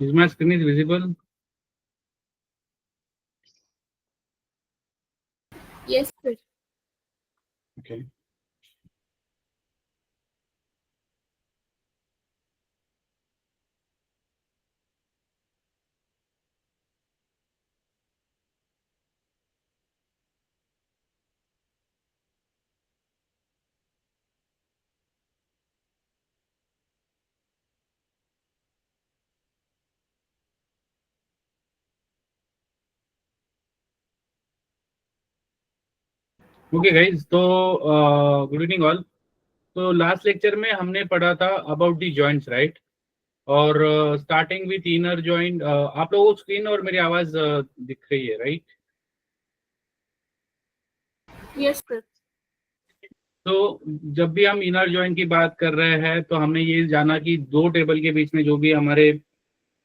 Is my screen is visible? Yes, sir. Okay. Okay guys, तो good evening all. तो last lecture में हमने पढ़ा था अबाउट दी जॉइंट्स, राइट? और स्टार्टिंग विथ इनर जॉइंट। आप लोगों को स्क्रीन और मेरी आवाज दिख रही है, राइट? Yes, sir. तो जब भी हम इनर जॉइंट की बात कर रहे हैं तो हमने ये जाना कि दो टेबल के बीच में जो भी हमारे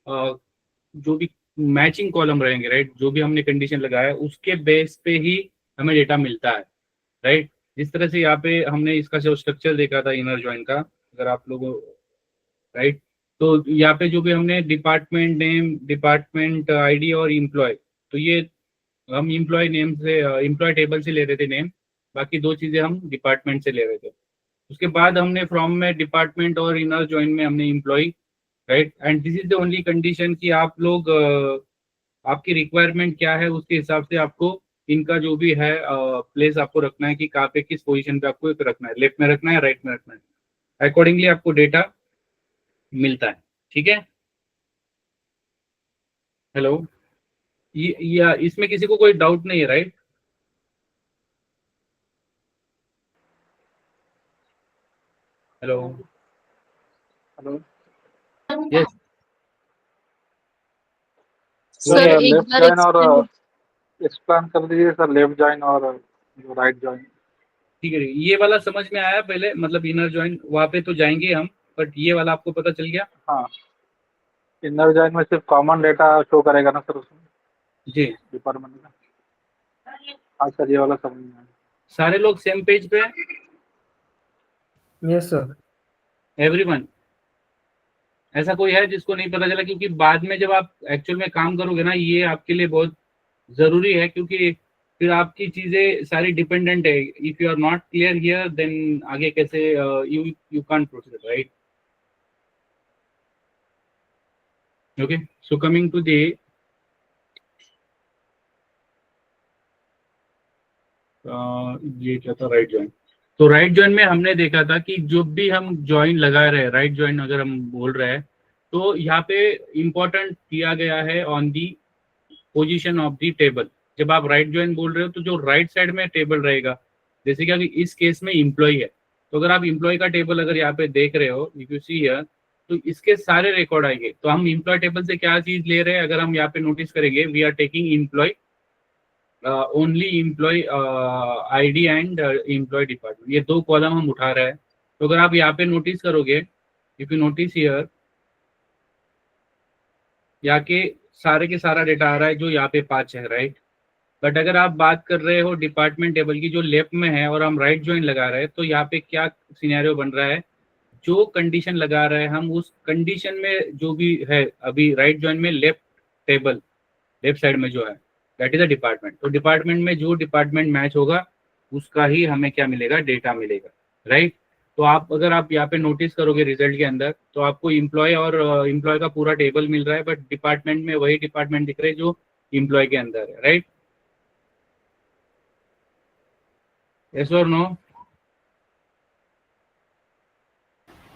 जो भी मैचिंग कॉलम रहेंगे, राइट, जो भी हमने कंडीशन लगाया है उसके बेस पे ही हमें डेटा मिलता है, राइट? जिस तरह से यहाँ पे हमने इसका जो स्ट्रक्चर देखा था इनर जॉइंट का, अगर आप लोगों, राइट, तो यहाँ पे जो भी हमने डिपार्टमेंट नेम, डिपार्टमेंट आईडी और इम्प्लॉय, तो ये हम इम्प्लॉय नेम से, इम्प्लॉय टेबल से ले रहे थे नेम, बाकी दो चीजें हम डिपार्टमेंट से ले रहे थे। उसके बाद हमने फ्रॉम में डिपार्टमेंट और इनर जॉइंट में हमने employ, right, and this is the only condition कि आप लोग आपकी रिक्वायरमेंट क्या है उसके हिसाब से आपको इनका जो भी है प्लेस आपको रखना है कि कहाँ पे किस पोजीशन पे आपको रखना है, लेफ्ट में रखना है, राइट में रखना है, अकॉर्डिंगली आपको डेटा मिलता है। ठीक है, हेलो? ये इसमें किसी को कोई डाउट नहीं है, right? Hello? Hello yes sir, sir, एक लेफ्ट बार जॉइन और एक्सप्लेन। एक्सप्लेन कर दीजिए सर, लेफ्ट जॉइन और राइट जॉइन। ठीक है, ये वाला समझ में आया पहले, मतलब इनर जॉइन वहाँ पे तो जाएंगे हम, बट ये वाला आपको पता चल गया? हाँ, इनर जॉइन में सिर्फ कॉमन डेटा शो करेगा ना सर उसमें, जी, डिपार्टमेंट का। हाँ सर, ये वाला समझ में आया। सारे लोग सेम पेज पे? Yes sir. एवरीवन? ऐसा कोई है जिसको नहीं पता चला? क्योंकि बाद में जब आप एक्चुअल में काम करोगे ना, ये आपके लिए बहुत जरूरी है, क्योंकि फिर आपकी चीजें सारी डिपेंडेंट है। If you are not clear here then आगे कैसे you you can't proceed, right? Okay, so coming to the ये क्या था, राइट जॉइन। तो राइट जॉइन में हमने देखा था कि जो भी हम जॉइन लगा रहे हैं, राइट जॉइन अगर हम बोल रहे हैं, तो यहाँ पे इंपॉर्टेंट किया गया है on the position of the table. जब आप राइट जॉइन बोल रहे हो तो जो राइट साइड में टेबल रहेगा, जैसे कि अगर इस केस में इम्प्लॉय है, तो अगर आप इम्प्लॉय का टेबल अगर यहाँ पे देख रहे हो, इफ यू सी हियर, तो इसके सारे रिकॉर्ड आएंगे। तो हम इम्प्लॉय टेबल से क्या चीज ले रहे हैं, अगर हम यहाँ पे नोटिस करेंगे, we are taking employ only, employ ID and employ department, ये दो कॉलम हम उठा रहे हैं। तो अगर आप यहाँ पे नोटिस करोगे, इफ यू नोटिस हियर, यहाँ के सारे के सारा डेटा आ रहा है जो यहाँ पे 5 है, राइट? बट अगर आप बात कर रहे हो डिपार्टमेंट टेबल की जो लेफ्ट में है और हम राइट जॉइन लगा रहे हैं, तो यहाँ पे क्या सिनेरियो बन रहा है, जो कंडीशन लगा रहे हैं हम उस कंडीशन में जो भी है अभी राइट जॉइन में लेफ्ट टेबल, लेफ्ट साइड में जो है दैट इज अ डिपार्टमेंट। तो डिपार्टमेंट में जो डिपार्टमेंट मैच होगा उसका ही हमें क्या मिलेगा, डेटा मिलेगा, राइट? तो आप अगर आप यहाँ पे नोटिस करोगे रिजल्ट के अंदर, तो आपको इम्प्लॉय और इम्प्लॉय का पूरा टेबल मिल रहा है, बट डिपार्टमेंट में वही डिपार्टमेंट दिख रहे हैं जो इम्प्लॉय के अंदर है, राइट? यस और नो?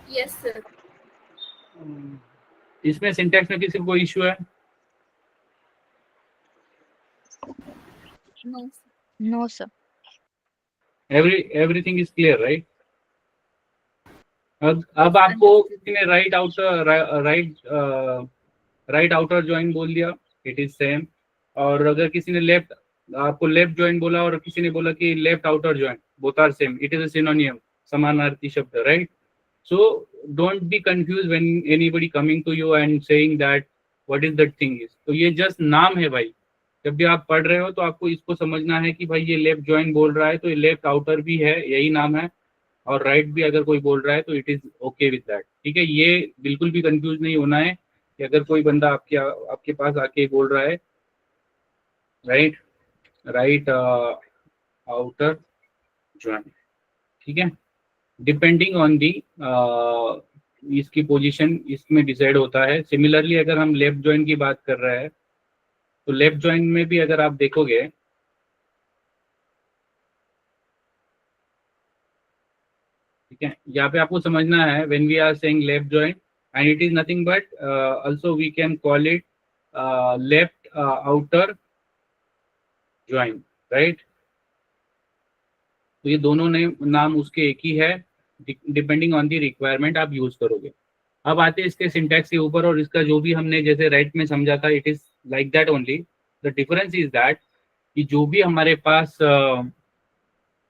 Yes, sir. इसमें सिंटैक्स में किसी को कोई इश्यू है? No, sir. No, sir. Everything is clear, right? अब आपको किसी ने right outer, right outer join बोल दिया, इट इज सेम। और अगर किसी ने लेफ्ट, आपको लेफ्ट ज्वाइन बोला और किसी ने बोला कि left outer join, both are same, it is a synonym, समानार्थी शब्द, राइट? So don't be confuse when anybody coming to you and saying that what is that thing is. तो ये जस्ट नाम है भाई। जब भी आप पढ़ रहे हो तो आपको इसको समझना है कि भाई ये लेफ्ट ज्वाइन बोल रहा है तो ये लेफ्ट आउटर भी है, यही नाम है, और राइट भी अगर कोई बोल रहा है तो it is okay with that. ठीक है, ये बिल्कुल भी कंफ्यूज नहीं होना है कि अगर कोई बंदा आपके पास आके बोल रहा है राइट आउटर ज्वाइन, ठीक है, डिपेंडिंग ऑन दी इसकी पोजीशन इसमें डिसाइड होता है। सिमिलरली अगर हम लेफ्ट ज्वाइन की बात कर रहे हैं तो लेफ्ट ज्वाइन में भी अगर आप देखोगे, ठीक है, यहाँ पे आपको समझना है when we are saying left join and it is nothing but also we can call it left outer join, right. तो ये दोनों नाम उसके एक ही है, डिपेंडिंग ऑन दी रिक्वायरमेंट आप यूज करोगे। अब आते हैं इसके सिंटैक्स के ऊपर, और इसका जो भी हमने जैसे राइट में समझा था it is like that only. The difference is that कि जो भी हमारे पास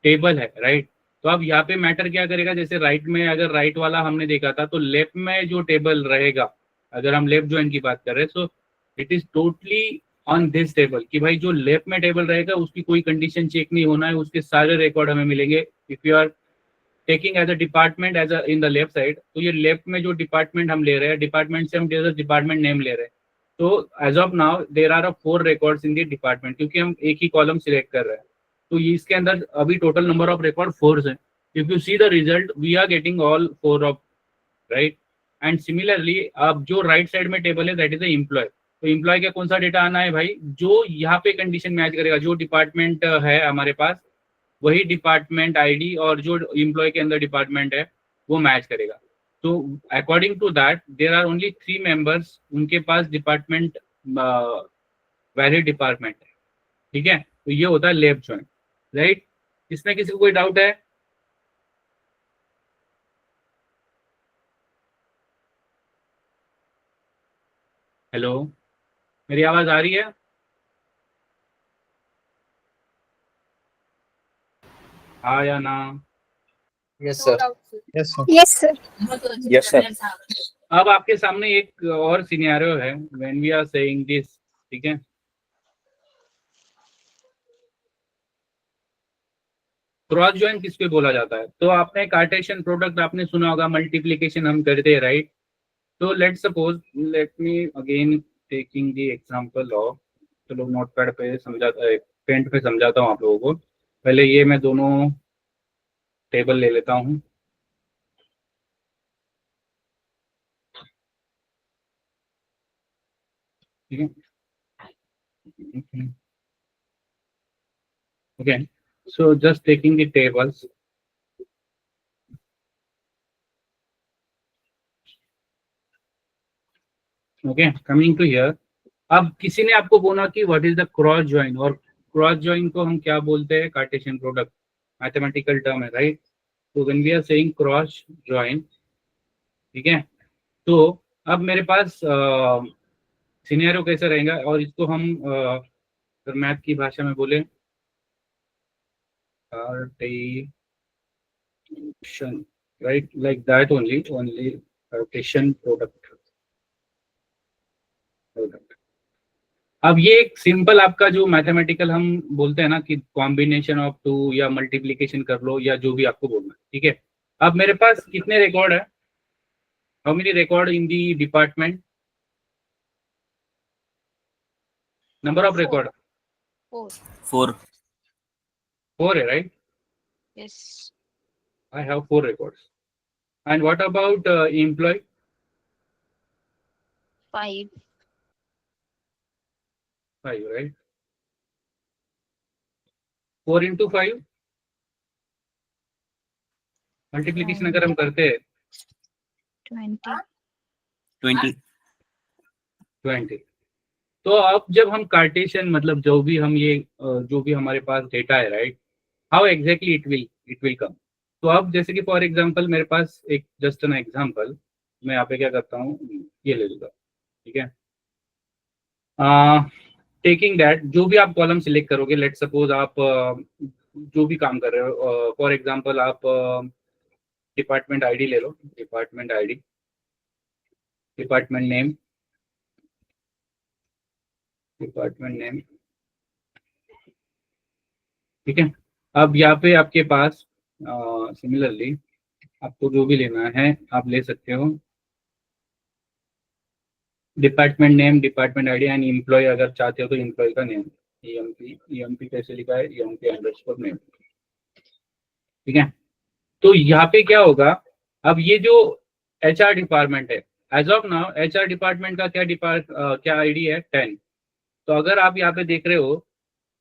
टेबल है, राइट, तो अब यहाँ पे मैटर क्या करेगा, जैसे राइट में अगर राइट वाला हमने देखा था तो लेफ्ट में जो टेबल रहेगा, अगर हम लेफ्ट ज्वाइन की बात कर रहे हैं, so it is totally on this table कि भाई जो लेफ्ट में टेबल रहेगा उसकी कोई कंडीशन चेक नहीं होना है, उसके सारे रिकॉर्ड हमें मिलेंगे। If you are taking as a department as in the left side, तो ये लेफ्ट में जो डिपार्टमेंट हम ले रहे हैं, डिपार्टमेंट से हम डिपार्टमेंट नेम ले रहे हैं, तो as of now there are 4 records in the department, क्योंकि हम एक ही कॉलम सिलेक्ट कर रहे हैं। तो ये इसके अंदर अभी टोटल नंबर ऑफ रिकॉर्ड 4 है। If you see the result we are getting all 4 of, right. And similarly अब जो राइट साइड में टेबल है दैट इज द एम्प्लॉय। तो एम्प्लॉय का कौन सा डेटा आना है भाई, जो यहाँ पे कंडीशन मैच करेगा, जो डिपार्टमेंट है हमारे पास वही डिपार्टमेंट आईडी और जो एम्प्लॉय के अंदर डिपार्टमेंट है वो मैच करेगा। तो according to that there are only 3 members, उनके पास डिपार्टमेंट वैलिड डिपार्टमेंट है, ठीक है। तो ये होता है लेफ्ट ज्वाइन, राइट। इसमें किसी को कोई डाउट है? हेलो, मेरी आवाज आ रही है? हाँ या ना? Yes No sir. doubt, sir. Yes sir. Yes, sir. Yes sir. अब आपके सामने एक और सिनेरियो है when we are saying this, ठीक है। क्रॉस ज्वाइन किसको बोला जाता है? तो आपने कार्टेशियन प्रोडक्ट आपने सुना होगा, मल्टीप्लिकेशन हम करते हैं, राइट। तो let suppose, let me again taking the example of, चलो नोटपैड पे समझाता है, पेंट पे समझाता हूँ आप लोगों को। पहले ये मैं दोनों टेबल ले लेता हूँ, ठीक है। Okay, so just taking the tables, okay, coming to here. अब किसी ने आपको बोला कि what is the cross join, और क्रॉस ज्वाइन को हम क्या बोलते हैं? कार्टेशियन प्रोडक्ट, मैथमेटिकल टर्म है, राइट। तो when we are saying cross join, ठीक है, तो अब मेरे पास सिनेरियो कैसा रहेगा, और इसको हम अगर मैथ की भाषा में बोले Cartesian, right, like that only Cartesian product. अब ये एक सिंपल आपका जो मैथमेटिकल हम बोलते हैं ना कि कॉम्बिनेशन ऑफ 2 या मल्टीप्लिकेशन कर लो या जो भी आपको बोलना है, ठीक है। अब मेरे पास कितने रिकॉर्ड है? How many record in the department? Number of record 4। 4 है, right. Yes. I have 4 records. And what about employee? 5. 5, right? 4 into 5 multiplication अगर हम करते हैं 20. 20। तो अब जब हम कार्टेशियन मतलब जो भी हम ये जो भी हमारे पास डेटा है, right, how exactly it will कम। तो अब जैसे कि फॉर एग्जांपल मेरे पास एक जस्ट एन एग्जांपल, मैं यहाँ पे क्या करता हूँ, ये ले लूँगा, ठीक है। टेकिंग दैट जो भी आप कॉलम सिलेक्ट करोगे, लेट सपोज आप जो भी काम कर रहे हो, फॉर एग्जांपल आप डिपार्टमेंट आईडी ले लो, department ID, department name, department name, ठीक है। अब यहाँ पे आपके पास सिमिलरली आपको जो भी लेना है आप ले सकते हो। Department name, department ID and employ अगर चाहते हो तो एम्प्लॉय का नेम, ईएमपी कैसे लिखा है, ईएमपी अंडरस्कोर नेम, ठीक है। तो यहाँ पे क्या होगा, अब ये जो एचआर डिपार्टमेंट है, as of now HR department का क्या आईडी है 10। तो अगर आप यहाँ पे देख रहे हो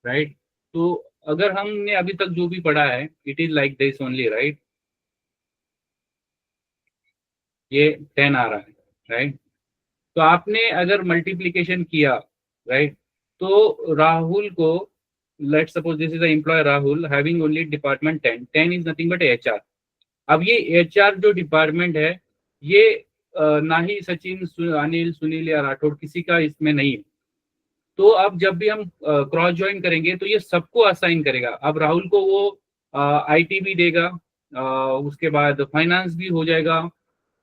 राइट, तो अगर हमने अभी तक जो भी पढ़ा है it is like this only right, ये 10 आ रहा है राइट। तो आपने अगर मल्टीप्लीकेशन किया राइट, तो राहुल को, let's suppose this is the employ Rahul having only department 10, 10 is nothing but HR. अब ये एचआर जो डिपार्टमेंट है ये ना ही सचिन, अनिल, सुनील या राठौड़ किसी का इसमें नहीं है। तो अब जब भी हम क्रॉस ज्वाइन करेंगे तो ये सबको असाइन करेगा। अब राहुल को वो आईटी भी देगा, उसके बाद फाइनेंस भी हो जाएगा,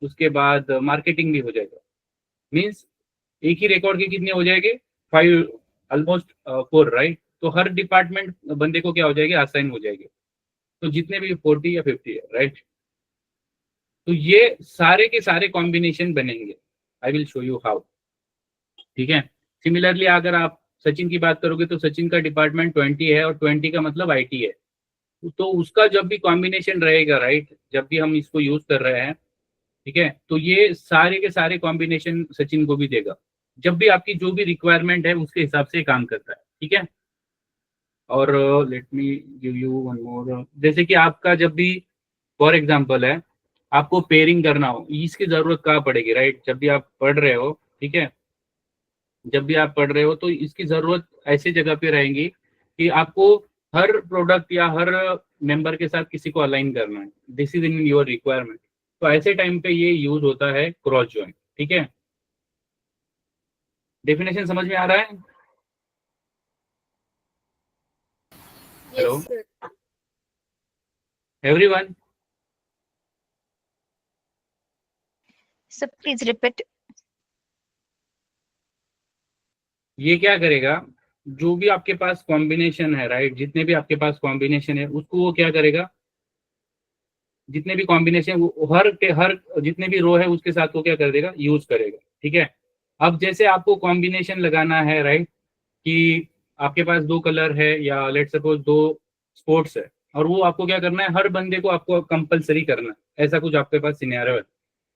उसके बाद मार्केटिंग भी हो जाएगा। मीन्स एक ही रिकॉर्ड के कितने हो जाएंगे, 5, ऑलमोस्ट 4 राइट। तो हर डिपार्टमेंट बंदे को क्या हो जाएगी, असाइन हो जाएगी। तो जितने भी 40 या 50 है राइट। तो ये सारे के सारे कॉम्बिनेशन बनेंगे, आई विल शो यू हाउ, ठीक है। सिमिलरली अगर आप सचिन की बात करोगे तो सचिन का डिपार्टमेंट 20 है और 20 का मतलब आईटी है। तो उसका जब भी कॉम्बिनेशन रहेगा राइट, जब भी हम इसको यूज कर रहे हैं, ठीक है, तो ये सारे के सारे कॉम्बिनेशन सचिन को भी देगा। जब भी आपकी जो भी रिक्वायरमेंट है उसके हिसाब से काम करता है, ठीक है। और let me give you one more, जैसे कि आपका जब भी फॉर एग्जांपल है आपको पेयरिंग करना हो, इसकी जरूरत कहाँ पड़ेगी राइट, जब भी आप पढ़ रहे हो, ठीक है, जब भी आप पढ़ रहे हो तो इसकी जरूरत ऐसी जगह पे रहेगी कि आपको हर प्रोडक्ट या हर मेंबर के साथ किसी को अलाइन करना है, this is in your requirement. तो ऐसे टाइम पे ये यूज होता है क्रॉस ज्वाइन, ठीक है। डेफिनेशन समझ में आ रहा है? Hello Yes, sir. Everyone? So please repeat. ये क्या करेगा, जो भी आपके पास कॉम्बिनेशन है राइट, जितने भी आपके पास कॉम्बिनेशन है उसको वो क्या करेगा, जितने भी कॉम्बिनेशन हर जितने भी रो है उसके साथ वो क्या कर देगा, यूज करेगा, ठीक है। अब जैसे आपको कॉम्बिनेशन लगाना है राइट, कि आपके पास 2 कलर है या लेट सपोज 2 स्पोर्ट्स है, और वो आपको क्या करना है, हर बंदे को आपको कंपलसरी करना है, ऐसा कुछ आपके पास सिनेरियो है।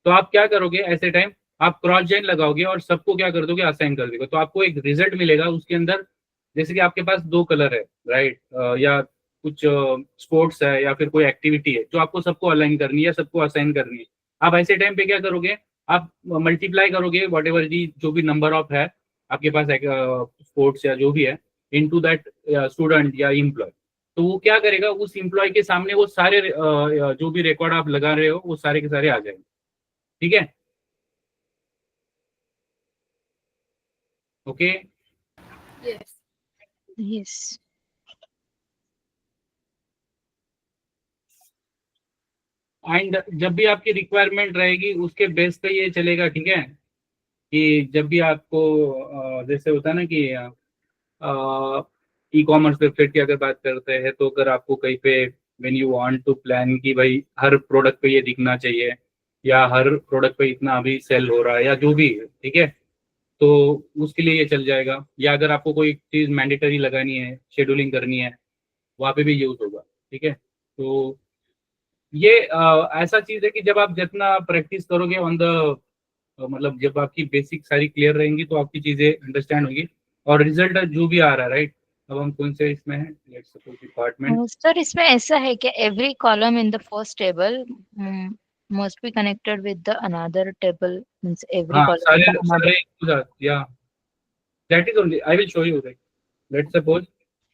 तो आप क्या करोगे ऐसे टाइम, आप क्रॉस जॉइन लगाओगे और सबको क्या कर दोगे, असाइन कर दोगे। तो आपको एक रिजल्ट मिलेगा उसके अंदर, जैसे कि आपके पास 2 कलर है राइट, या कुछ स्पोर्ट्स है या फिर कोई एक्टिविटी है जो आपको सबको अलाइन करनी है या सबको असाइन करनी है। आप ऐसे टाइम पे क्या करोगे, आप मल्टीप्लाई करोगे वॉट एवर जी जो भी नंबर ऑफ है आपके पास स्पोर्ट्स या जो भी है, इनटू दैट स्टूडेंट या एम्प्लॉय। तो वो क्या करेगा, उस एम्प्लॉय के सामने वो सारे जो भी रिकॉर्ड आप लगा रहे हो वो सारे के सारे आ जाएंगे, ठीक है। Okay Yes. Yes. एंड जब भी आपकी रिक्वायरमेंट रहेगी उसके बेस पे ये चलेगा, ठीक है। कि जब भी आपको जैसे होता है ना कि ई कॉमर्स वेबसाइट की अगर बात करते हैं, तो अगर आपको कहीं पे when you want to plan कि भाई हर प्रोडक्ट पे ये दिखना चाहिए या हर प्रोडक्ट पे इतना अभी सेल हो रहा है या जो भी है, ठीक है, तो उसके लिए ये चल जाएगा। या अगर आपको कोई चीज़ मैंडेटरी लगानी है, शेड्यूलिंग करनी है, वहाँ पे भी यूज होगा, ठीक है। तो ये ऐसा चीज है कि जब आप जितना प्रैक्टिस करोगे ऑन द, मतलब जब आपकी बेसिक सारी क्लियर रहेंगी तो आपकी चीजें अंडरस्टैंड होगी और रिजल्ट जो भी आ रहा है राइट। अब हम कौन से इसमें है, लेट्स सपोज डिपार्टमेंट। Sir, इसमें ऐसा है कि every column in the first table must be connected with the another table, means every हाँ column with सारे the another. सारे एक साथ, या that is only I will show you right. Let's suppose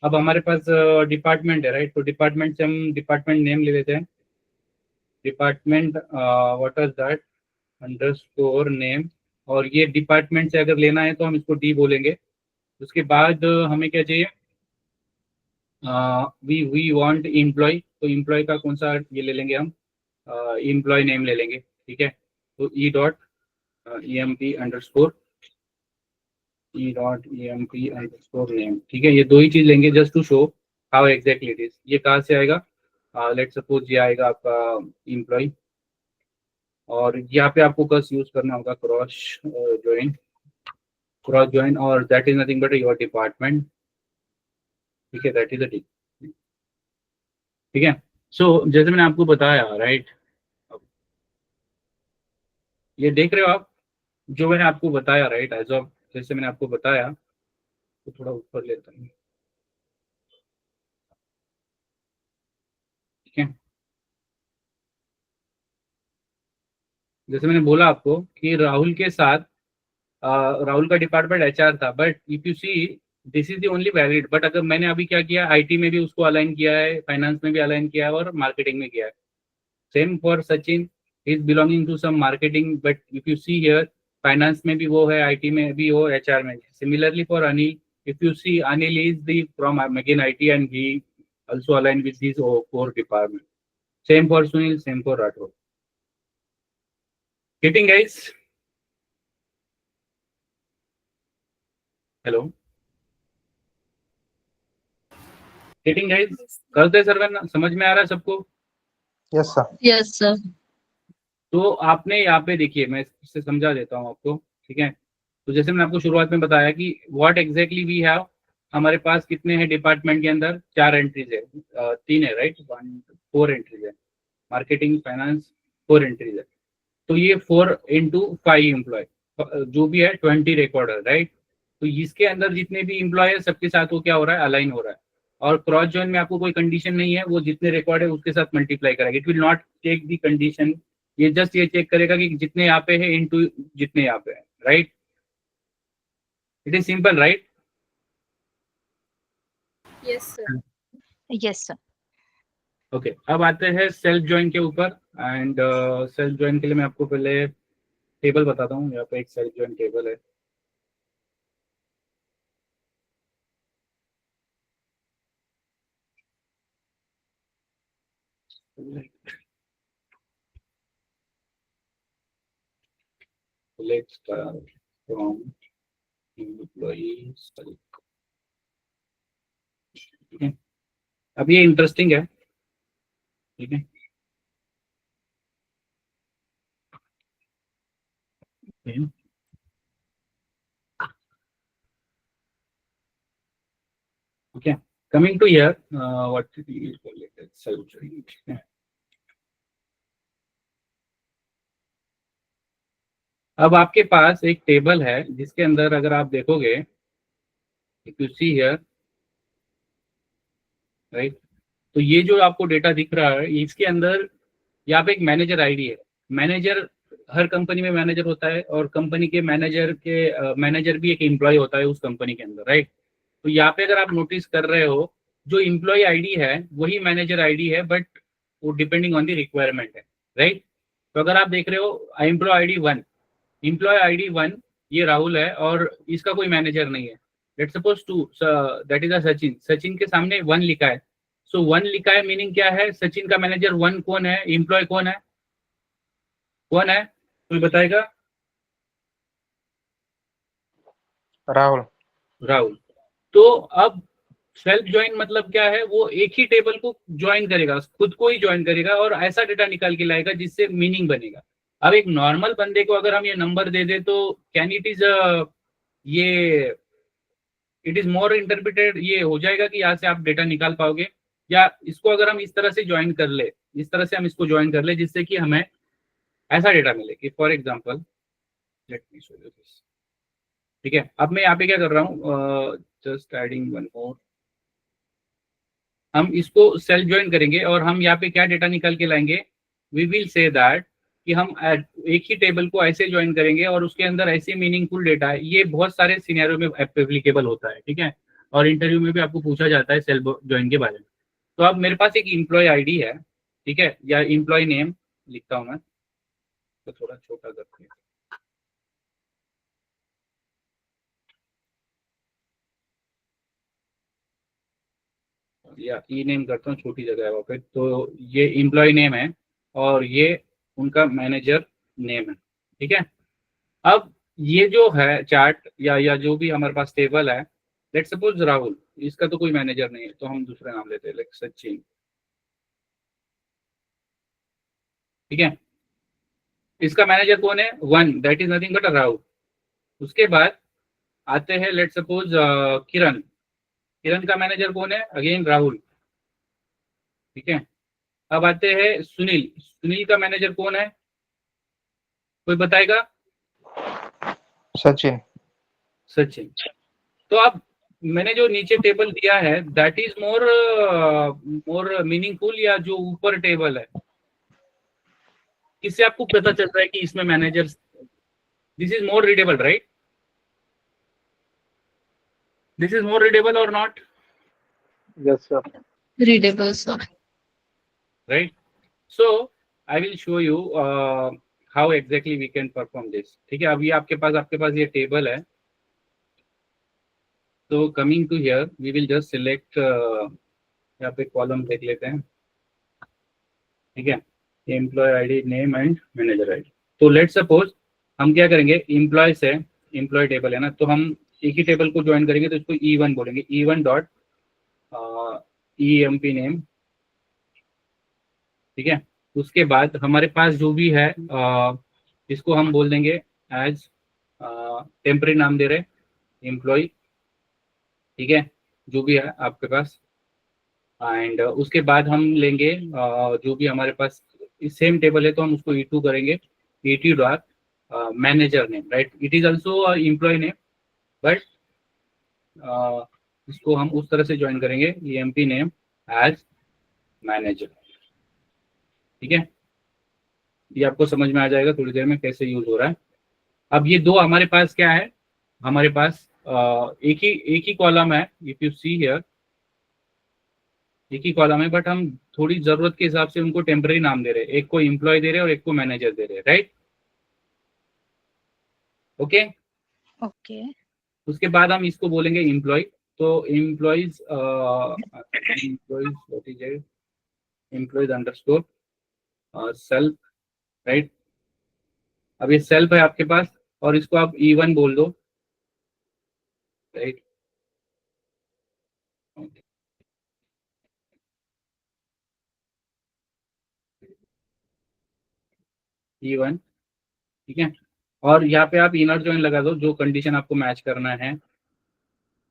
अब हमारे पास डिपार्टमेंट है राइट, तो डिपार्टमेंट से हम डिपार्टमेंट नेम ले लेते हैं। Department what is that, underscore name. और ये डिपार्टमेंट से अगर लेना है तो हम इसको डी बोलेंगे। उसके बाद हमें क्या चाहिए, वी वांट एम्प्लॉय, तो एम्प्लॉय का कौन सा ये ले लेंगे हम, एम्प्लॉय नेम ले लेंगे, ठीक है। तो E dot E M P underscore name, ठीक है। ये 2 ही चीज लेंगे just to show how exactly it is. ये कहाँ से आएगा, लेट सपोज ये आएगा आपका एम्प्लॉय, और यहाँ पे आपको बस यूज करना होगा क्रॉस ज्वाइन, क्रॉस ज्वाइन और that is nothing but your department, ठीक है, दैट इज अ ठीक है। सो जैसे मैंने आपको बताया, राइट, ये देख रहे हो आप जो मैंने आपको बताया, राइट, एज ऑफ जैसे मैंने आपको बताया, तो थोड़ा ऊपर लेता हूँ, ठीक है। जैसे मैंने बोला आपको कि राहुल के साथ राहुल का डिपार्टमेंट एचआर था, but if you see this is the only valid, but अगर मैंने अभी क्या किया, आईटी में भी उसको अलाइन किया है, फाइनेंस में भी अलाइन किया है और मार्केटिंग में किया है। Same for Sachin, is belonging to some marketing, but if you see here finance में भी वो है, आईटी में भी वो, एचआर में। Similarly for Anil, if you see Anil is the from again IT and he also aligned with these core department. Same for Sunil, same for Rathod. Getting guys? Hello? Getting guys? करते सर्वे समझ में आ रहा है सबको? Yes sir. Yes, sir. तो आपने यहाँ पे देखिए, मैं इससे समझा देता हूँ आपको, ठीक है। तो जैसे मैंने आपको शुरुआत में बताया कि व्हाट एग्जैक्टली वी हैव, हमारे पास कितने हैं डिपार्टमेंट के अंदर, 4 एंट्रीज है, 3 है, राइट, 4 एंट्रीज है, मार्केटिंग, फाइनेंस, 4 एंट्रीज है। तो ये 4 into 5 एम्प्लॉय जो भी है 20 रिकॉर्डर, राइट। तो इसके अंदर जितने भी एम्प्लॉय है सबके साथ वो क्या हो रहा है, अलाइन हो रहा है। और क्रॉस जॉइन में आपको कोई कंडीशन नहीं है, वो जितने रिकॉर्ड है उसके साथ मल्टीप्लाई करेगा, it will not take the condition, ये जस्ट ये चेक करेगा कि जितने यहाँ पे है इनटू जितने यहाँ पे है, right. It is simple, right. Yes, sir. Yes, sir. Okay, अब आते हैं सेल्फ ज्वाइन के ऊपर। एंड सेल्फ ज्वाइन के लिए मैं आपको पहले टेबल बताता हूँ। यहाँ पे एक सेल्फ ज्वाइन टेबल है, let's start from employees, ठीक है। अब ये इंटरेस्टिंग है, ठीक है। Okay, coming to here, what we call it, self join. अब आपके पास एक टेबल है जिसके अंदर अगर आप देखोगे, if you see here, right, तो ये जो आपको डेटा दिख रहा है इसके अंदर यहाँ पे एक मैनेजर आईडी है। मैनेजर, हर कंपनी में मैनेजर होता है और कंपनी के मैनेजर भी एक एम्प्लॉय होता है उस कंपनी के अंदर, राइट। तो यहाँ पे अगर आप नोटिस कर रहे हो, जो एम्प्लॉय आईडी है वही मैनेजर आईडी है, बट वो डिपेंडिंग ऑन द रिक्वायरमेंट है, राइट। तो अगर आप देख रहे हो एम्प्लॉय आईडी वन ये राहुल है और इसका कोई मैनेजर नहीं है। Let's suppose 2 that is a Sachin के सामने 1 लिखा है। सो 1 लिखा है मीनिंग क्या है, सचिन का मैनेजर 1 कौन है, एम्प्लॉय कौन है, कोई बताएगा? राहुल। तो अब सेल्फ ज्वाइन मतलब क्या है, वो एक ही टेबल को ज्वाइन करेगा, खुद को ही ज्वाइन करेगा और ऐसा डेटा निकाल के लाएगा जिससे मीनिंग बनेगा। अब एक नॉर्मल बंदे को अगर हम ये नंबर दे दे तो कैन इट इज ये इट इज मोर इंटरप्रिटेड, ये हो जाएगा कि यहाँ से आप डेटा निकाल पाओगे। या इसको अगर हम इस तरह से ज्वाइन कर ले, इस तरह से हम इसको ज्वाइन कर ले जिससे कि हमें ऐसा डेटा मिले कि for example, let me show you this, ठीक है। अब मैं यहाँ पे क्या कर रहा हूँ, जस्ट एडिंग वन मोर, हम इसको सेल्फ ज्वाइन करेंगे और हम यहाँ पे क्या डेटा निकाल के लाएंगे, वी विल से दैट कि हम एक ही टेबल को ऐसे ज्वाइन करेंगे और उसके अंदर ऐसे मीनिंगफुल डेटा है। ये बहुत सारे सिनेरियो में एप्लीकेबल होता है, ठीक है, और इंटरव्यू में भी आपको पूछा जाता है सेल्फ ज्वाइन के बारे में। तो अब मेरे पास एक एम्प्लॉय आईडी है, ठीक है, या एम्प्लॉय नेम लिखता हूँ मैं, तो थोड़ा छोटा करते हैं, या ई नेम करता हूँ, छोटी जगह है वहाँ पे। तो ये एम्प्लॉय नेम है और ये उनका मैनेजर नेम है, ठीक है। अब ये जो है चार्ट या जो भी हमारे पास टेबल है, लेट्स सपोज राहुल, इसका तो कोई मैनेजर नहीं है तो हम दूसरा नाम लेते हैं, लाइक सचिन, ठीक है। इसका मैनेजर कौन है, 1, that is nothing but Rahul. उसके बाद आते हैं लेट सपोज किरण, किरण का मैनेजर कौन है? अगेन राहुल, ठीक है। अब आते हैं सुनील, सुनील का मैनेजर कौन है? कोई बताएगा? सचिन। सचिन। तो अब मैंने जो नीचे टेबल दिया है that is more more meaningful, या जो ऊपर टेबल है इससे आपको पता चल रहा है कि इसमें managers, this is more readable right? This is more readable or not? Yes, sir. Readable, sir. Right. So I will show you how exactly we can perform this, ठीक है। अब ये आपके पास ये टेबल है। तो coming to here we will just select, यहाँ पे कॉलम देख लेते हैं, ठीक है। Employee ID, name and manager ID. तो लेट सपोज हम क्या करेंगे, एम्प्लॉय से, एम्प्लॉय टेबल है ना, तो हम एक ही टेबल को ज्वाइन करेंगे, तो इसको E1 बोलेंगे, E1 डॉट EMP नेम, ठीक है। उसके बाद हमारे पास जो भी है इसको हम बोल देंगे एज टेम्परेरी नाम दे रहे एम्प्लॉय, ठीक है, जो भी है आपके पास। एंड उसके बाद हम लेंगे जो भी हमारे पास सेम टेबल है, तो हम उसको E2 करेंगे, E2 dot manager name, right. It is also employee name, but इसको हम उस तरह से ज्वाइन करेंगे, EMP नेम एज मैनेजर, ठीक है। ये आपको समझ में आ जाएगा थोड़ी देर में कैसे यूज हो रहा है। अब ये दो हमारे पास क्या है, हमारे पास एक ही कॉलम है, इफ यू सी हियर एक ही कॉलम है, बट हम थोड़ी जरूरत के हिसाब से उनको टेम्पररी नाम दे रहे हैं, एक को एम्प्लॉय दे रहे हैं और एक को मैनेजर दे रहे हैं, राइट? ओके। Okay. उसके बाद हम इसको बोलेंगे एम्प्लॉय, तो employees what is it, employees underscore self, right. अब ये सेल्फ है आपके पास और इसको आप E1 बोल दो, राइट। E1, ठीक है। और यहाँ पे आप इनर जॉइन लगा दो, जो कंडीशन आपको मैच करना है,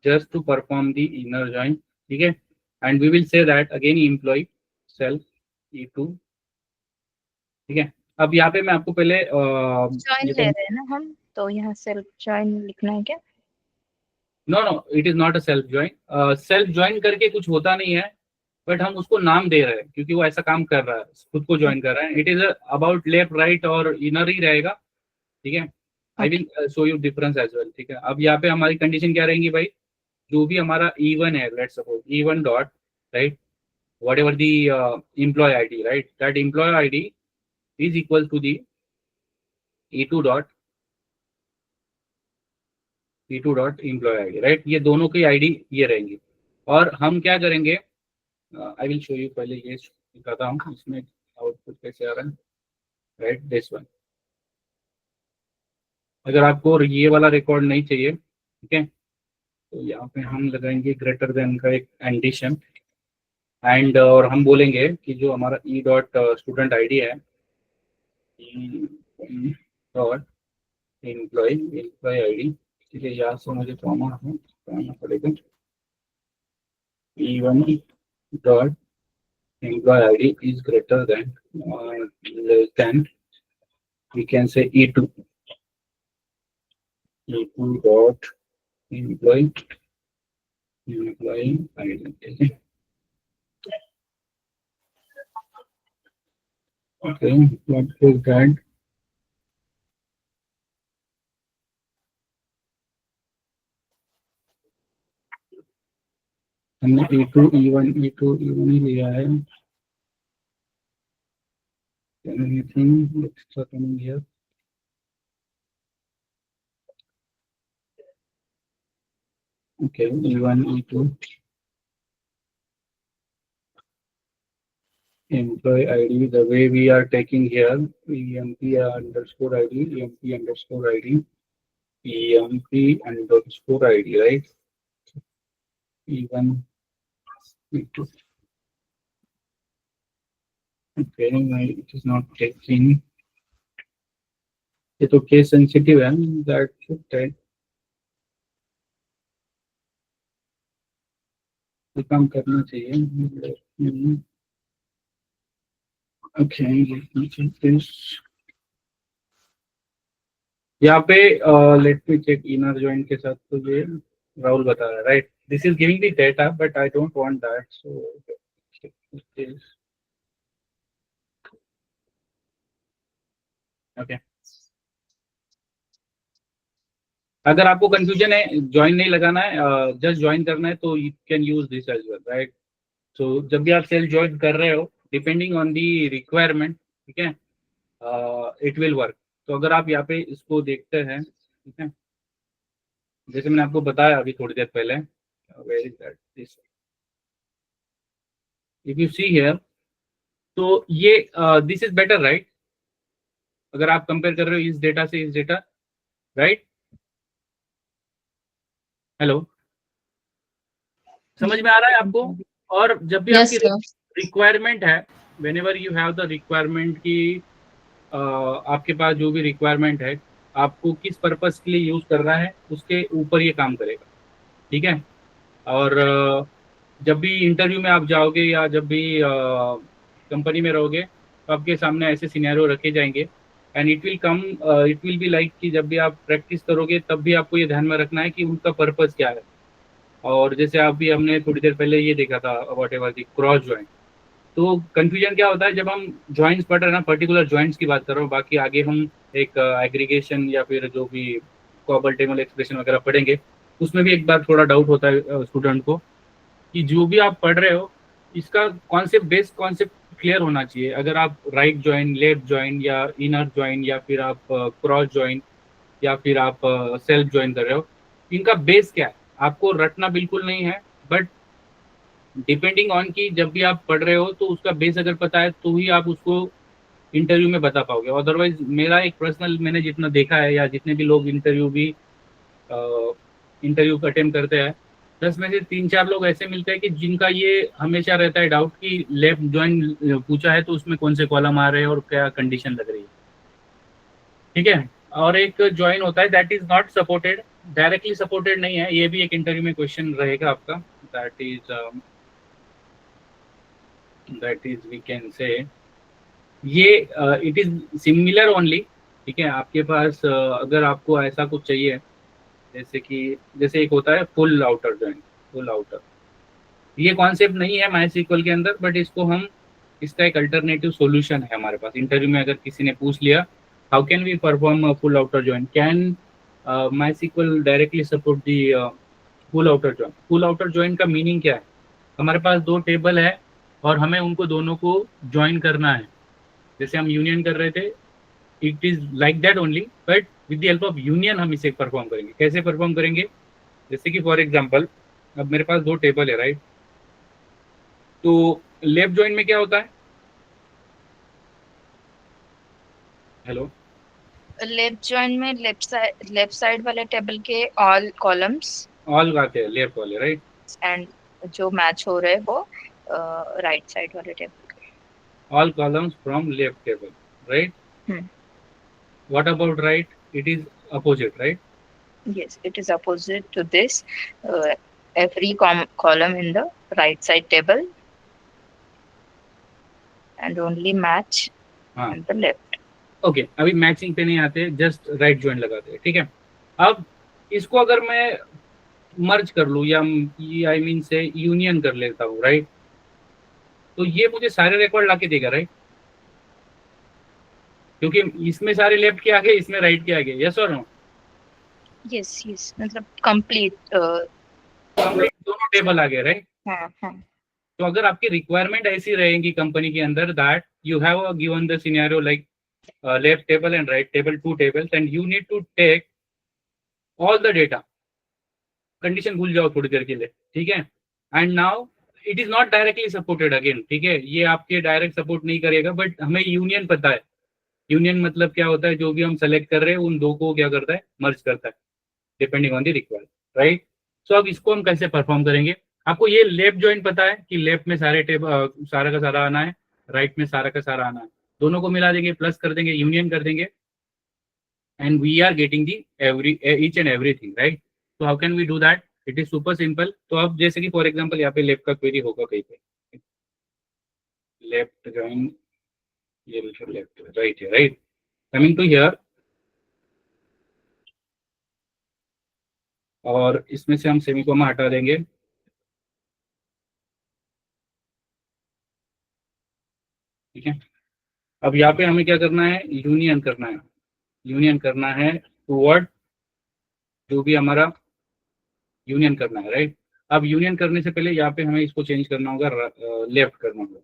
just to perform the inner join, ठीक है। And we will say that again employee self E2, ठीक है। अब यहाँ पे मैं आपको पहले Join ले रहे हैं ना हम, तो यहाँ सेल्फ ज्वाइन लिखना है क्या? No, it is not a self join. Self join करके कुछ होता नहीं है, बट हम उसको नाम दे रहे हैं क्योंकि वो ऐसा काम कर रहा है, खुद को ज्वाइन कर रहा है। It is about left right और इनर ही रहेगा, ठीक है। I will show you difference as well, ठीक है। अब यहाँ पे हमारी कंडीशन क्या रहेंगी भाई, जो भी हमारा E1 है, let's suppose E1 dot, right, whatever the employee ID, right, that employee ID is equal to the E2 dot employee ID, right. ये दोनों की ID ये रहेंगी। और हम क्या करेंगे, आई विल शो यू, पहले ये दिखाता हूँ इसमें आउटपुट कैसे आ रहा है, राइट, दिस वन। अगर आपको ये वाला रिकॉर्ड नहीं चाहिए, ठीक है, तो यहाँ पे हम लगाएंगे ग्रेटर देन का एक एंडिशन, एंड और हम बोलेंगे कि जो हमारा E डॉट स्टूडेंट ID है, E डॉट एम्प्लॉय ID, ठीक है, यहाँ से मुझे कहना पड़ेगा E1 dot employee ID is greater than less than, we can say E2 dot employee ID, ठीक है। Okay, what is that? हमने E2 E1 ही लिया है। Anything extra coming here? Okay, E1 E2 employee ID, the way we are taking here, EMP underscore ID, EMP underscore ID, EMP underscore ID, right? E1 E2. Okay, it is not taking. ये तो case sensitive है, that should take. तो काम करना चाहिए। Okay, यहाँ पे let me check inner joint के साथ, तो ये राहुल बता रहा है, right? This is giving the data but I don't want that, so okay. अगर आपको कंफ्यूजन है, ज्वाइन नहीं लगाना है, जस्ट ज्वाइन करना है, तो you can use this as well, right? So जब भी आप सेल्फ ज्वाइन कर रहे हो, डिपेंडिंग ऑन दी रिक्वायरमेंट, ठीक है, इट विल वर्क। तो अगर आप यहाँ पे इसको देखते हैं, ठीक है, जैसे मैंने आपको बताया अभी थोड़ी देर पहले, where is that, this, if you see here, तो ये दिस इज बेटर, राइट? अगर आप कंपेयर कर रहे हो इस डेटा से इस डेटा, राइट? हेलो, समझ में आ रहा है आपको? और जब भी Yes, आपकी sir. रिक्वायरमेंट है, whenever you have the requirement की आपके पास जो भी रिक्वायरमेंट है, आपको किस पर्पस के लिए यूज करना है, उसके ऊपर ये काम करेगा, ठीक है? और जब भी इंटरव्यू में आप जाओगे या जब भी कंपनी में रहोगे, तो आपके सामने ऐसे सिनेरियो रखे जाएंगे, and it will be like कि जब भी आप प्रैक्टिस करोगे तब भी आपको ये ध्यान में रखना है कि उनका पर्पस क्या है। और जैसे आप भी, हमने थोड़ी देर पहले ये देखा था what ever the cross joint, तो कंफ्यूजन क्या होता है जब हम जॉइंट्स पढ़ रहे हैं ना, पर्टिकुलर जॉइंट्स की बात कर रहा हूँ, बाकी आगे हम एक एग्रीगेशन या फिर जो भी कॉबल टेबल एक्सप्रेशन वगैरह पढ़ेंगे, उसमें भी एक बार थोड़ा डाउट होता है स्टूडेंट को कि जो भी आप पढ़ रहे हो, इसका कॉन्सेप्ट, बेस कॉन्सेप्ट क्लियर होना चाहिए। अगर आप राइट ज्वाइन, लेफ्ट ज्वाइन या इनर ज्वाइन या फिर आप क्रॉस ज्वाइन या फिर आप सेल्फ ज्वाइन कर रहे हो, इनका बेस क्या है आपको रटना बिल्कुल नहीं है, बट डिपेंडिंग ऑन कि जब भी आप पढ़ रहे हो तो उसका बेस अगर पता है तो ही आप उसको इंटरव्यू में बता पाओगे। अदरवाइज मेरा एक पर्सनल, मैंने जितना देखा है या जितने भी लोग इंटरव्यू अटेम्प्ट करते हैं, 10 में से 3-4 लोग ऐसे मिलते हैं कि जिनका ये हमेशा रहता है डाउट कि लेफ्ट ज्वाइन पूछा है तो उसमें कौन से कॉलम आ रहे हैं और क्या कंडीशन लग रही है, ठीक है? और एक ज्वाइन होता है that is not supported, directly supported नहीं है, ये भी एक इंटरव्यू में क्वेश्चन रहेगा आपका, दैट इज वी कैन से ये इट इज सिमिलर ओनली, ठीक है? आपके पास अगर आपको ऐसा कुछ चाहिए, जैसे एक होता है full outer joint, full outer, ये कॉन्सेप्ट नहीं है MySQL के अंदर, बट इसका एक अल्टरनेटिव सॉल्यूशन है हमारे पास। इंटरव्यू में अगर किसी ने पूछ लिया how can we perform full outer joint, can MySQL directly support the full outer joint? Full outer joint का मीनिंग क्या है? हमारे पास 2 टेबल है और हमें उनको दोनों को ज्वाइन करना है, जैसे हम यूनियन कर रहे थे, it is like that only, but with the help of union हम इसे परफॉर्म करेंगे। कैसे परफॉर्म करेंगे? जैसे कि फॉर एग्जांपल, अब मेरे पास 2 टेबल है, राइट? तो लेफ्ट ज्वाइन में क्या होता है? हेलो, लेफ्ट ज्वाइन में लेफ्ट साइड वाले टेबल के ऑल कॉलम्स ऑल आते हैं लेफ्ट वाले, राइट? एंड जो मैच हो रहे हैं वो राइट साइड वाले टेबल के, all columns from left table, right? What about right? It is opposite, right? yes, it is opposite to this, every column in the right side table and only match on the left. Okay, अभी matching पे नहीं आते, just right join लगाते हैं, ठीक है? अब इसको अगर मैं मर्ज कर लूँ या आई मीन से यूनियन कर लेता हूँ, राइट? तो ये मुझे सारे रिकॉर्ड लाके देगा, राइट? क्योंकि इसमें सारे लेफ्ट के आगे, इसमें राइट के आगे, यस और नो? yes, मतलब कंप्लीट दोनों टेबल आ गए, राइट? हाँ। तो अगर आपकी रिक्वायरमेंट ऐसी रहेगी कंपनी के अंदर that you have given the scenario like left table and right table, 2 tables, and you need to take all the data, condition भूल जाओ थोड़ी देर के लिए, ठीक है? And now it is not directly supported again, ठीक है? ये आपके डायरेक्ट सपोर्ट नहीं करेगा, बट हमें यूनियन पता है। यूनियन मतलब क्या होता है? जो भी हम सेलेक्ट कर रहे हैं उन 2 को क्या करता है? मर्ज करता है, depending on the requirement, right? So अब इसको हम कैसे परफॉर्म करेंगे? आपको ये लेफ्ट ज्वाइन पता है कि लेफ्ट में सारे टेबल सारा का सारा आना है, राइट में सारा का सारा आना है, दोनों को मिला देंगे, प्लस कर देंगे, यूनियन कर देंगे, and we are getting the each and everything, right? So how can we do that? It is super simple. तो अब जैसे कि फॉर एग्जांपल यहाँ पे लेफ्ट का क्वेरी होगा कहीं पे, लेफ्ट जॉइन, ये लेफ्ट राइट है, राइट। कमिंग टू हियर, और इसमें से हम सेमीकोमा हटा देंगे। ठीक है, अब यहाँ पे हमें क्या करना है, यूनियन करना है, यूनियन करना है टूवर्ड जो भी हमारा यूनियन करना है, राइट। अब यूनियन करने से पहले यहाँ पे हमें इसको चेंज करना होगा, लेफ्ट करना होगा,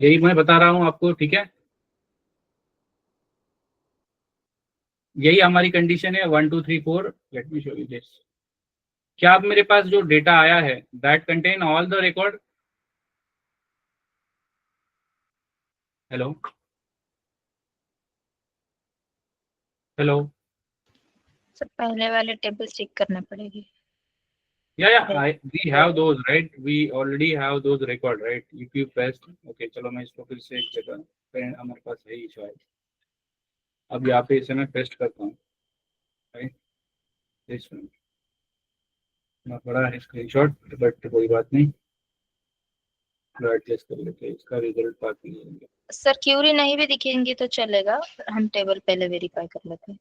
यही मैं बता रहा हूँ आपको। ठीक है, यही हमारी कंडीशन है 1 2 3 4। Let me show you this. क्या अब मेरे पास जो डेटा आया है that contain all the record? Hello hello, sir पहले वाले टेबल चेक करना पड़ेगी। we have those, right? We already have those record, right? If you press, okay, चलो मैं इसको फिर से एक जगह पे हमारे पास है ही शायद। अब यहाँ पे इसे मैं पेस्ट करता हूँ, राइट। इसमें बड़ा है स्क्रीनशॉट, बट कोई बात नहीं, एडजस्ट कर लेते हैं, इसका रिजल्ट बात नहीं है। सर क्यूरी नहीं भी दिखेंगी तो चलेगा, हम टेबल पहले वेरीफाई कर लेते हैं।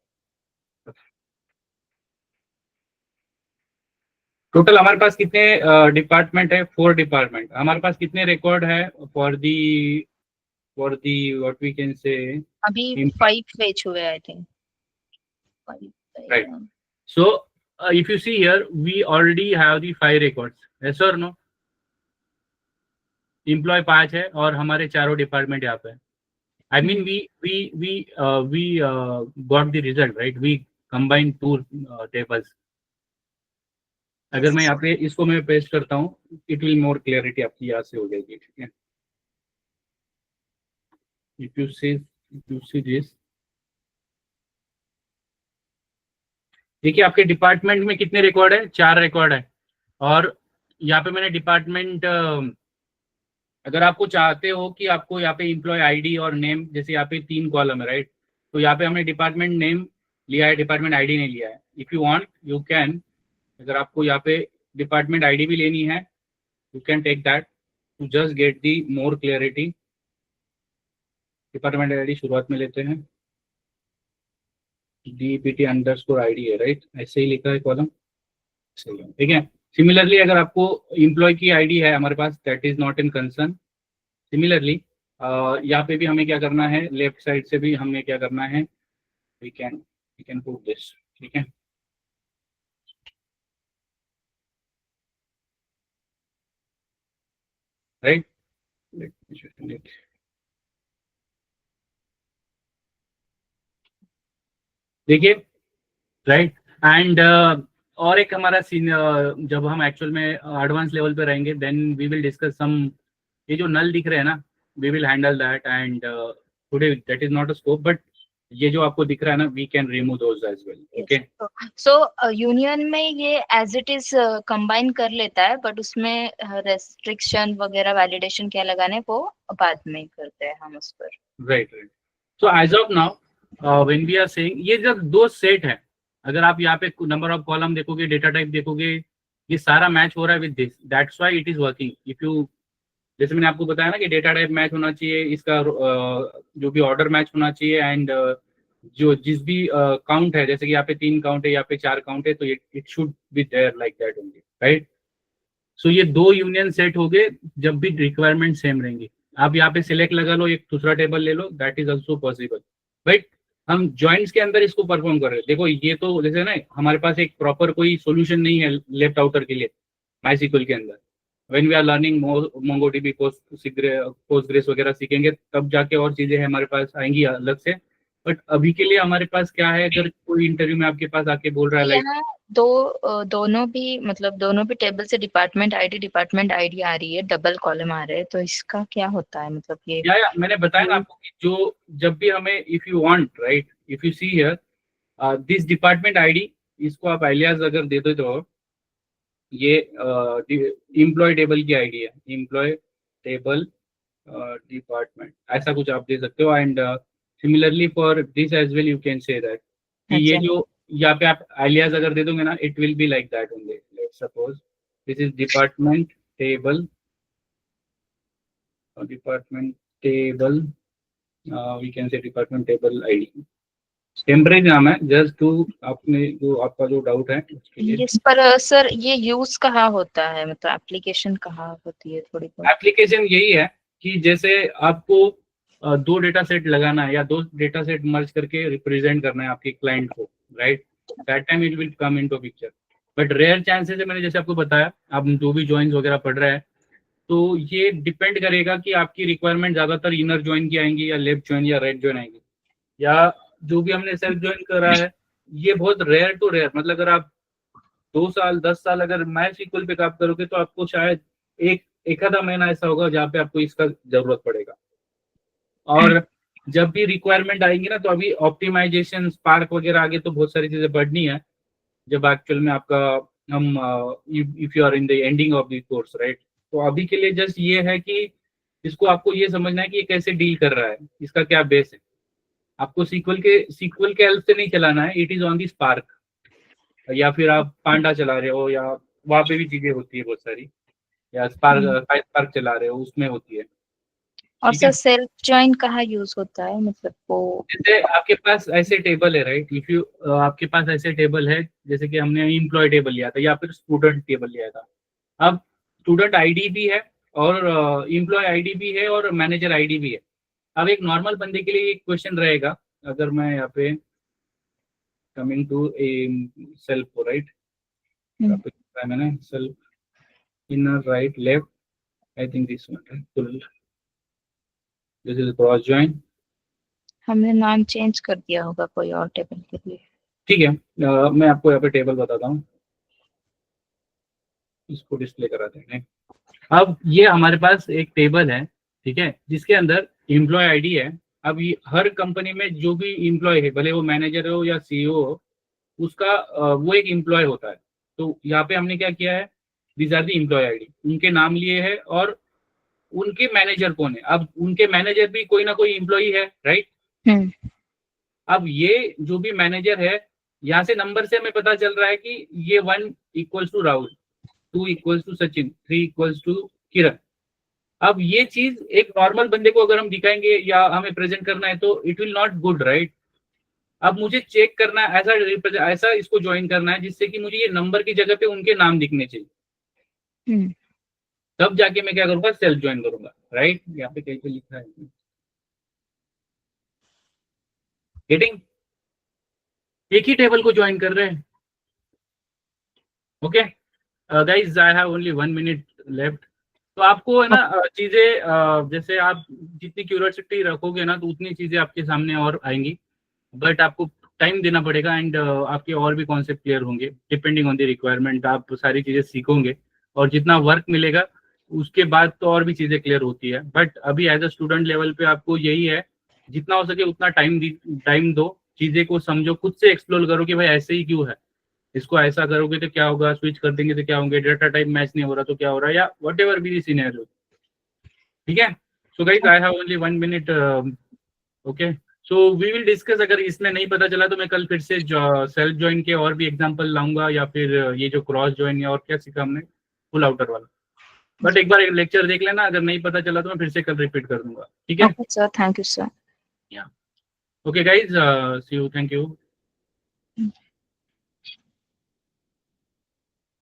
टोटल हमारे पास कितने डिपार्टमेंट है? 4 डिपार्टमेंट। हमारे पास कितने रिकॉर्ड है for the what we can say? अभी 5 फेच हुए I think. Right. So if you see here, we already have the 5 records. Yes or no? Employee 5 है और हमारे चारों डिपार्टमेंट यहाँ पे। I mean we got the result, right? We combined 2 tables. अगर मैं यहाँ पे इसको मैं पेस्ट करता हूँ, इट विल मोर क्लियरिटी आपकी यहाँ से हो जाएगी। ठीक है, if you see this, देखिए आपके डिपार्टमेंट में कितने रिकॉर्ड है? 4 रिकॉर्ड है। और यहाँ पे मैंने डिपार्टमेंट, अगर आपको चाहते हो कि आपको यहाँ पे एम्प्लॉय आईडी और नेम, जैसे यहाँ पे 3 कॉलम है, राइट, तो यहाँ पे हमने डिपार्टमेंट नेम लिया है, डिपार्टमेंट आईडी नहीं लिया है। If you want you can, अगर आपको यहाँ पे डिपार्टमेंट आईडी भी लेनी है, you can take that to just get the more clarity. Department ID शुरुआत में लेते हैं, DPT_ID है, राइट, ऐसे ही लिखा है कॉलम, सही है। ठीक है, सिमिलरली अगर आपको एम्प्लॉय की आईडी है हमारे पास, that is not in concern. Similarly यहाँ पे भी हमें क्या करना है, लेफ्ट साइड से भी हमें क्या करना है, वी कैन पुट दिस। ठीक है, राइट, देखिए, राइट। एंड और एक हमारा जब हम एक्चुअल में एडवांस लेवल पे रहेंगे, then we will discuss some, ये जो नल दिख रहे हैं ना, we will handle that. And today that is not a scope, but ये जो आपको दिख रहा है ना, we can remove those as well. Okay, so union में ये एज इट इज कंबाइन कर लेता है, बट उसमें रेस्ट्रिक्शन वगैरह वैलिडेशन क्या लगाने वो बाद में करते हैं हम उस पर। Right. So as of now when we are saying, ये जब 2 सेट है, अगर आप यहाँ पे नंबर ऑफ कॉलम देखोगे, डेटा टाइप देखोगे, ये सारा मैच हो रहा है with this, that's why it is working. If you, जैसे मैंने आपको बताया ना कि डेटा टाइप मैच होना चाहिए, इसका जो भी ऑर्डर मैच होना चाहिए, एंड जो जिस भी काउंट है, जैसे कि यहाँ पे 3 काउंट है, यहाँ पे 4 काउंट है, तो it should be there like that only, right. So ये 2 यूनियन सेट हो गए जब भी रिक्वायरमेंट सेम रहेंगी। आप यहाँ पे सिलेक्ट लगा लो, एक दूसरा टेबल ले लो, that is also possible, but हम जॉइंट्स के अंदर इसको परफॉर्म कर रहे हैं। देखो ये तो जैसे ना, हमारे पास एक प्रॉपर कोई सोल्यूशन नहीं है लेफ्ट आउटर के लिए MySQL के अंदर। व्हेन वी आर लर्निंग MongoDB, पोस्टग्रेस वगैरह सीखेंगे, तब जाके और चीजें हमारे पास आएंगी अलग से। बट अभी के लिए हमारे पास क्या है, अगर कोई इंटरव्यू में आपके पास आके बोल रहा है लाइक, दोनों भी मतलब दोनों भी टेबल से डिपार्टमेंट आईडी आ रही है, डबल कॉलम आ रहे हैं, तो इसका क्या होता है? मतलब ये या मैंने बताया ना आपको कि जो जब भी हमें, if you want, right, if you see here this department ID, इसको आप alias अगर दे दो तो ये एम्प्लॉय टेबल की आईडी है, एम्प्लॉय टेबल डिपार्टमेंट, ऐसा कुछ आप दे सकते हो। And similarly for this as well you can say that कि ये जो यहाँ पे आप alias अगर दे दोगे ना, it will be like that only. Let's suppose this is department table, we can say department table ID. Temporary नाम है, जस्ट टू आपने जो आपका जो डाउट है उसके लिए। यस, पर सर ये यूज कहाँ होता है, मतलब एप्लीकेशन कहाँ होती है थोड़ी बहुत? एप्लीकेशन यही है कि जैसे आपको दो डेटा सेट लगाना है या दो डेटा सेट मर्ज करके रिप्रेजेंट करना है आपके क्लाइंट को, right, that time it will come into picture. But rare chances है, मैंने जैसे आपको बताया, आप जो भी ज्वाइंस वगैरह पढ़ रहे हैं, तो ये डिपेंड करेगा कि आपकी रिक्वायरमेंट ज्यादातर इनर ज्वाइन की आएंगी या लेफ्ट ज्वाइन या राइट ज्वाइन आएंगी, या जो भी हमने सेल्फ ज्वाइन करा है ये बहुत रेयर टू रेयर, मतलब अगर आप 2 साल 10 साल अगर MySQL पे काम करोगे तो आपको शायद एक आधा महीना ऐसा होगा जहाँ पे आपको इसका जरूरत पड़ेगा। और जब भी रिक्वायरमेंट आएंगी ना, तो अभी ऑप्टिमाइजेशन स्पार्क वगैरह आगे तो बहुत सारी चीजें बढ़नी है, जब एक्चुअल में आपका हम if you are in the ending of the course, right. तो अभी के लिए जस्ट ये है कि इसको आपको ये समझना है कि ये कैसे डील कर रहा है, इसका क्या बेस है। आपको सीक्वल के हेल्प से नहीं चलाना है, it is on the spark, या फिर आप पांडा चला रहे हो या वहां पे भी चीजें होती है बहुत सारी, या स्पार्क चला रहे हो उसमें होती है। और सर सेल्फ ज्वाइन कहाँ यूज होता है, मतलब वो जैसे आपके पास ऐसे टेबल है, राइट, इफ यू आपके पास ऐसे टेबल है, जैसे कि हमने एम्प्लॉय टेबल लिया था या फिर स्टूडेंट टेबल लिया था। अब स्टूडेंट आईडी भी है और एम्प्लॉय आईडी भी है और मैनेजर आईडी भी है। अब एक नॉर्मल बंदे के लिए एक क्वेश्चन रहेगा, अगर मैं यहाँ पे कमिंग टू सेल्फ को, राइट, मैंने self inner right left, I think this one, this is cross join. हमने नाम चेंज कर दिया होगा कोई और टेबल के लिए। ठीक है, मैं आपको यहाँ पे टेबल बताता हूँ, इसको डिस्प्ले कराते हैं। अब ये हमारे पास एक टेबल है, ठीक है, जिसके अंदर एम्प्लॉय आईडी है। अब ये हर कंपनी में जो भी एम्प्लॉय है, भले वो मैनेजर हो या CEO हो, उसका वो एक एम्प्लॉय होता है। तो यहाँ पे हमने क्या किया है, these are the employee ID, उनके नाम लिए है और उनके मैनेजर कौन है। अब उनके मैनेजर भी कोई ना कोई एम्प्लॉय है, राइट। अब ये जो भी मैनेजर है, यहाँ से नंबर से हमें पता चल रहा है कि ये 1 equals to Rahul, 2 equals to Sachin, 3 equals to Kiran. अब ये चीज एक नॉर्मल बंदे को अगर हम दिखाएंगे या हमें प्रेजेंट करना है तो it will not good, right. अब मुझे चेक करना है, ऐसा इसको ज्वाइन करना है जिससे कि मुझे ये नंबर की जगह पे उनके नाम दिखने चाहिए। तब जाके मैं क्या करूंगा, सेल्फ ज्वाइन करूंगा, राइट। यहाँ पे कहीं पे लिखा है, गेटिंग, एक ही टेबल को ज्वाइन कर रहे हैं। Okay guys, I have only 1 minute left. तो आपको है ना चीजें जैसे आप जितनी क्यूरियोसिटी रखोगे ना, तो उतनी चीजें आपके सामने और आएंगी, बट आपको टाइम देना पड़ेगा एंड आपके और भी कॉन्सेप्ट क्लियर होंगे डिपेंडिंग ऑन द रिक्वायरमेंट। आप सारी चीजें सीखोगे और जितना वर्क मिलेगा उसके बाद तो और भी चीजें क्लियर होती है। बट अभी एज अ स्टूडेंट लेवल पे आपको यही है, जितना हो सके उतना टाइम दो, चीजें को समझो, खुद से एक्सप्लोर करो कि भाई ऐसे ही क्यों है, इसको ऐसा करोगे तो क्या होगा, स्विच कर देंगे तो क्या होंगे, डेटा टाइप मैच नहीं हो रहा तो क्या हो रहा है, या whatever be the scenario. ठीक है, so guys I have only 1 minute. Okay, so we will discuss. अगर इसमें नहीं पता चला तो मैं कल फिर से सेल्फ ज्वाइन के और भी एग्जांपल लाऊंगा, या फिर ये जो क्रॉस ज्वाइन या और क्या सीखा हमने फुल आउटर वाला। बट एक बार एक लेक्चर देख लेना, अगर नहीं पता चला तो मैं फिर से कल रिपीट कर दूंगा। ठीक है sir, thank you sir. Okay guys, see you, thank you.